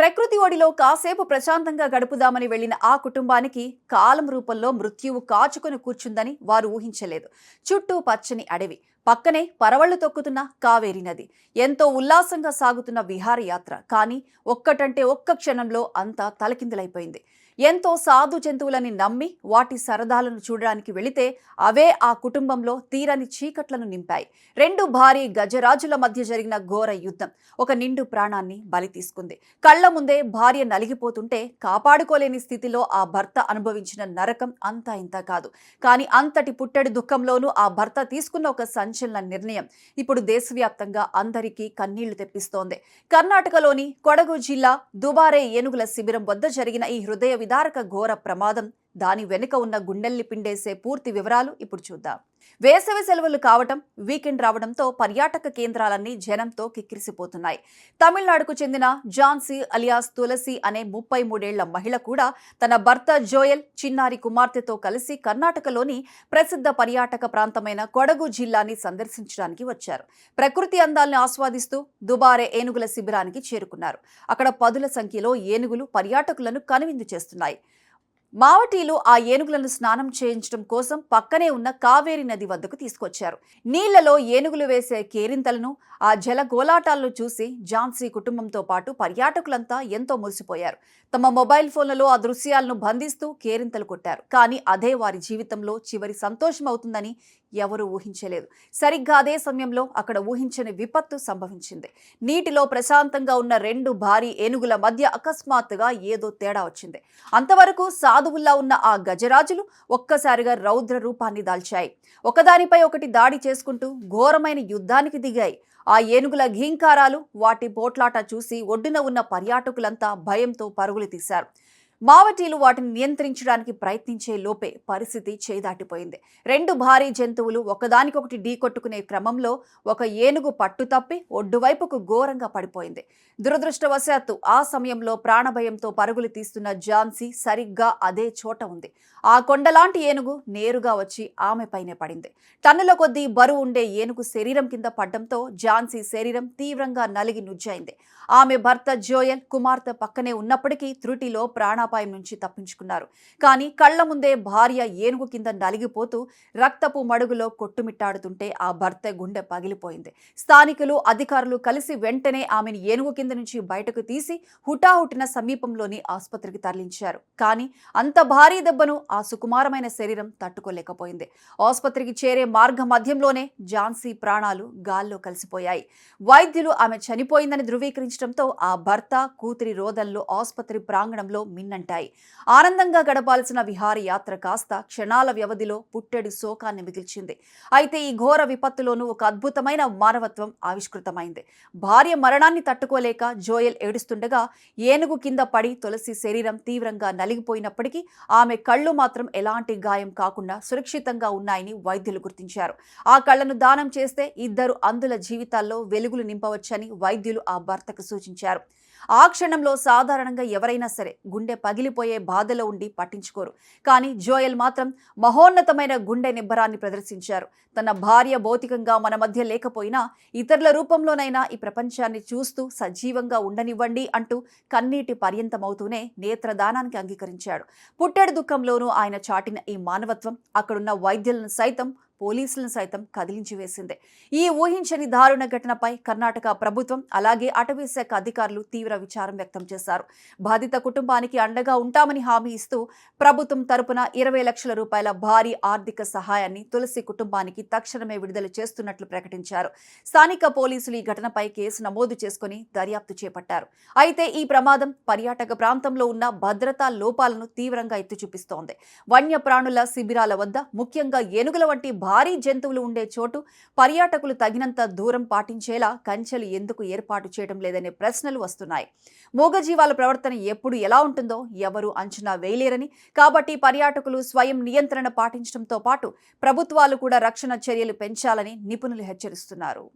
ప్రకృతి ఒడిలో కాసేపు ప్రశాంతంగా గడుపుదామని వెళ్లిన ఆ కుటుంబానికి కాలం రూపంలో మృత్యువు కాచుకొని కూర్చుందని వారు ఊహించలేదు. చుట్టూ పచ్చని అడవి, పక్కనే పరవళ్లు తొక్కుతున్న కావేరి నది, ఎంతో ఉల్లాసంగా సాగుతున్న విహారయాత్ర. కానీ ఒక్కటంటే ఒక్క క్షణంలో అంతా తలకిందులైపోయింది. ఎంతో సాధు జంతువులని నమ్మి వాటి సరదాలను చూడడానికి వెళితే అవే ఆ కుటుంబంలో తీరని చీకట్లను నింపాయి. రెండు భారీ గజరాజుల మధ్య జరిగిన ఘోర యుద్ధం ఒక నిండు ప్రాణాన్ని బలి తీసుకుంది. కళ్ల ముందే భార్య నలిగిపోతుంటే కాపాడుకోలేని స్థితిలో ఆ భర్త అనుభవించిన నరకం అంతా ఇంత కాదు. కానీ అంతటి పుట్టెడు దుఃఖంలోనూ ఆ భర్త తీసుకున్న ఒక సంచలన నిర్ణయం ఇప్పుడు దేశవ్యాప్తంగా అందరికీ కన్నీళ్లు తెప్పిస్తోంది. కర్ణాటకలోని కొడగు జిల్లా దుబారే ఏనుగుల శిబిరం వద్ద జరిగిన ఈ హృదయ విదారక ఘోర ప్రమాదం, దాని వెనుక ఉన్న గుండెల్ని పిండేసే పూర్తి వివరాలు ఇప్పుడు చూద్దాం. వేసవి సెలవులు కావటం, వీకెండ్ రావడంతో పర్యాటక కేంద్రాలన్నీ జనంతో కిక్కిరిసిపోతున్నాయి. తమిళనాడుకు చెందిన ఝాన్సీ అలియాస్ తులసి అనే 33 ఏళ్ల మహిళ కూడా తన భర్త జోయల్, చిన్నారి కుమార్తెతో కలిసి కర్ణాటకలోని ప్రసిద్ధ పర్యాటక ప్రాంతమైన కొడగు జిల్లాని సందర్శించడానికి వచ్చారు. ప్రకృతి అందాలను ఆస్వాదిస్తూ దుబారే ఏనుగుల శిబిరానికి చేరుకున్నారు. అక్కడ పదుల సంఖ్యలో ఏనుగులు పర్యాటకులను కనువిందు చేస్తున్నాయి. మావటీలు ఆ ఏనుగులను స్నానం చేయించడం కోసం పక్కనే ఉన్న కావేరి నది వద్దకు తీసుకొచ్చారు. నీళ్లలో ఏనుగులు వేసే కేరింతలను, ఆ జల గోలాటాలను చూసి ఝాన్సీ కుటుంబంతో పాటు పర్యాటకులంతా ఎంతో మురిసిపోయారు. తమ మొబైల్ ఫోన్లలో ఆ దృశ్యాలను బంధిస్తూ కేరింతలు కొట్టారు. కానీ అదే వారి జీవితంలో చివరి సంతోషం అవుతుందని ఎవరూ ఊహించలేదు. సరిగ్గా అదే సమయంలో అక్కడ ఊహించని విపత్తు సంభవించింది. నీటిలో ప్రశాంతంగా ఉన్న రెండు భారీ ఏనుగుల మధ్య అకస్మాత్తుగా ఏదో తేడా వచ్చింది. అంతవరకు సాధువుల్లా ఉన్న ఆ గజరాజులు ఒక్కసారిగా రౌద్ర రూపాన్ని దాల్చాయి. ఒకదానిపై ఒకటి దాడి చేసుకుంటూ ఘోరమైన యుద్ధానికి దిగాయి. ఆ ఏనుగుల ఘీంకారాలు, వాటి పోట్లాట చూసి ఒడ్డున ఉన్న పర్యాటకులంతా భయంతో పరుగులు తీశారు. మావటీలు వాటిని నియంత్రించడానికి ప్రయత్నించే లోపే పరిస్థితి చేదాటిపోయింది. రెండు భారీ జంతువులు ఒకదానికొకటి ఢీకొట్టుకునే క్రమంలో ఒక ఏనుగు పట్టుతప్పి ఒడ్డువైపుకు ఘోరంగా పడిపోయింది. దురదృష్టవశాత్తు ఆ సమయంలో ప్రాణభయంతో పరుగులు తీస్తున్న ఝాన్సీ సరిగ్గా అదే చోట ఉంది. ఆ కొండలాంటి ఏనుగు నేరుగా వచ్చి ఆమెపైనే పడింది. టన్నుల కొద్దీ బరువు ఉండే ఏనుగు శరీరం కింద పడ్డంతో ఝాన్సీ శరీరం తీవ్రంగా నలిగి నుజ్జైంది. ఆమె భర్త జోయల్, కుమార్తె పక్కనే ఉన్నప్పటికీ త్రుటిలో ప్రాణాపాయం నుంచి తప్పించుకున్నారు. కానీ కళ్ల ముందే భార్య ఏనుగు కింద నలిగిపోతూ రక్తపు మడుగులో కొట్టుమిట్టాడుతుంటే ఆ భర్త గుండె పగిలిపోయింది. స్థానికులు, అధికారులు కలిసి వెంటనే ఆమెను ఏనుగు కింద నుంచి బయటకు తీసి హుటాహుటిన సమీపంలోని ఆసుపత్రికి తరలించారు. కానీ అంత భారీ దెబ్బను ఆ సుకుమారమైన శరీరం తట్టుకోలేకపోయింది. ఆసుపత్రికి చేరే మార్గ మధ్యంలోనే ఝాన్సీ ప్రాణాలు గాల్లో కలిసిపోయాయి. వైద్యులు ఆమె చనిపోయిందని ధృవీకరించడంతో ఆ భర్త, కూతురి రోదనలు ఆసుపత్రి ప్రాంగణంలో మిన్నంటాయి. ఆనందంగా గడపాల్సిన విహారయాత్ర కాస్త క్షణాల వ్యవధిలో పుట్టెడు శోకాన్ని మిగిల్చింది. అయితే ఈ ఘోర విపత్తులోనూ ఒక అద్భుతమైన మానవత్వం ఆవిష్కృతమైంది. భార్య మరణాన్ని తట్టుకోలేక జోయల్ ఏడుస్తుండగా ఏనుగు కింద పడి తులసి శరీరం తీవ్రంగా నలిగిపోయినప్పటికీ ఆమె కళ్ళు మాత్రం ఎలాంటి గాయం కాకుండా సురక్షితంగా ఉన్నాయని వైద్యులు గుర్తించారు. ఆ కళ్లను దానం చేస్తే ఇద్దరు అంధుల జీవితాల్లో వెలుగులు నింపవచ్చని వైద్యులు ఆ భర్తకు సూచించారు. ఆ క్షణంలో సాధారణంగా ఎవరైనా సరే గుండె పగిలిపోయే బాధలో ఉండి పట్టించుకోరు. కానీ జోయల్ మాత్రం మహోన్నతమైన గుండె నిబ్బరాన్ని ప్రదర్శించారు. తన భార్య భౌతికంగా మన మధ్య లేకపోయినా ఇతరుల రూపంలోనైనా ఈ ప్రపంచాన్ని చూస్తూ సజీవంగా ఉండనివ్వండి అంటూ కన్నీటి పర్యంతమవుతూనే నేత్రదానానికి అంగీకరించాడు. పుట్టెడు దుఃఖంలోనూ ఆయన చాటిన ఈ మానవత్వం అక్కడున్న వైద్యులను సైతం, పోలీసులను సైతం కదిలించి వేసింది. ఈ ఊహించని దారుణ ఘటనపై కర్ణాటక ప్రభుత్వం, అలాగే అటవీ శాఖ అధికారులు తీవ్ర విచారం వ్యక్తం చేశారు. బాధిత కుటుంబానికి అండగా ఉంటామని హామీ ఇస్తూ ప్రభుత్వం తరపున 20 లక్షల రూపాయల భారీ ఆర్థిక సహాయాన్ని తులసి కుటుంబానికి తక్షణమే విడుదల చేస్తున్నట్లు ప్రకటించారు. స్థానిక పోలీసులు ఈ ఘటనపై కేసు నమోదు చేసుకుని దర్యాప్తు చేపట్టారు. అయితే ఈ ప్రమాదం పర్యాటక ప్రాంతంలో ఉన్న భద్రతా లోపాలను తీవ్రంగా ఎత్తి చూపిస్తోంది. వన్యప్రాణుల శిబిరాల వద్ద, ముఖ్యంగా ఏనుగుల వంటి భారీ జంతువులు ఉండే చోటు పర్యాటకులు తగినంత దూరం పాటించేలా కంచెలు ఎందుకు ఏర్పాటు చేయడం లేదనే ప్రశ్నలు వస్తున్నాయి. మూగజీవాల ప్రవర్తన ఎప్పుడు ఎలా ఉంటుందో ఎవరూ అంచనా వేయలేరని, కాబట్టి పర్యాటకులు స్వయం నియంత్రణ పాటించడంతో పాటు ప్రభుత్వాలు కూడా రక్షణ చర్యలు పెంచాలని నిపుణులు హెచ్చరిస్తున్నారు.